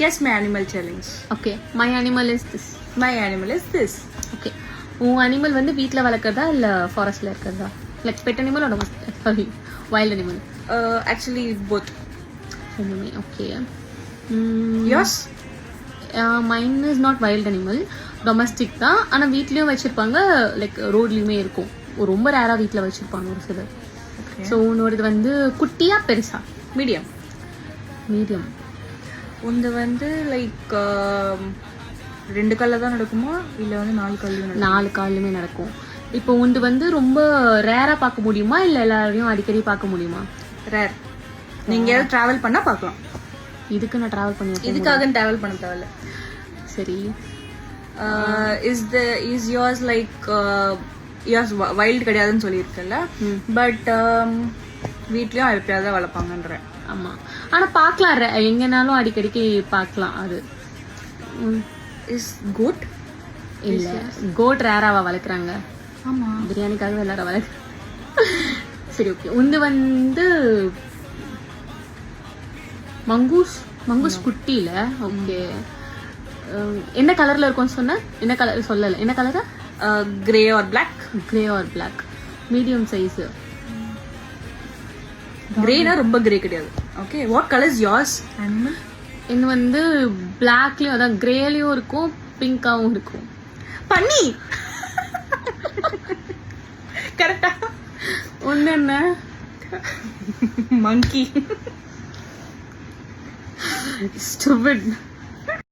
Guess my animal challenge. Okay my animal is this. My animal is this. Okay உன் animal வந்து வீட்டில் வளர்க்குறதா இல்லை ஃபாரஸ்ட்டில் இருக்கிறதா? Like pet animal sorry wild animal? Actually, both. ரெண்டுமே. Okay. Yours? Mine is not wild animal, domestic தான். ஆனால் வீட்லேயும் வச்சுருப்பாங்க, லைக் ரோட்லேயுமே இருக்கும். ரொம்ப ரேராக வீட்டில் வச்சுருப்பாங்க ஒரு சிலர். ஸோ உன்னோடது வந்து குட்டியா பெருசா? Medium. மீடியம். உந்து வந்து லைக் 2 கால்ல தான் நடக்குமா இல்லை வந்து 4 கால்லையும்? 4 கால்லுமே நடக்கும். இப்போ உண்டு வந்து ரொம்ப ரேராக பார்க்க முடியுமா இல்லை எல்லாரையும் அடிக்கடி பார்க்க முடியுமா? ரேர். நீங்கள் ட்ராவல் பண்ணால் பார்க்கலாம். இதுக்கு நான் ட்ராவல் பண்ணி இதுக்காக ட்ராவல் பண்ண தேவையில்ல. சரி. Is yours like yours wild கிடையாதுன்னு சொல்லியிருக்கல, பட் வீட்லேயும் எப்பயாவது வளர்ப்பாங்கன்றேன். ஆமாம், ஆனால் பார்க்கலாம், எங்கேனாலும் அடிக்கடிக்கு பார்க்கலாம். அது இஸ் கோட் இல்லை, கோட் ரேராவா வளர்க்குறாங்க. ஆமாம், பிரியாணிக்காக எல்லாரும் வளர்க்குறாங்க. சரி ஓகே. உந்து வந்து மங்கூஸ் குட்டியில. ஓகே. என்ன கலர்ல இருக்கும்னு சொன்ன? என்ன கலர் சொல்லல. என்ன கலரா? Grey or black. Grey or black. Medium size. கிரேனா ரொம்ப கிரே கிடையாது. Okay, what colour is yours animal? இது வந்து பிளாக்லயும் அதான் கிரேலயும் இருக்கும், பிங்காவும் இருக்கும். பன்னி. கரெக்டா? ஒண்ணு என்ன? monkey. Stupid.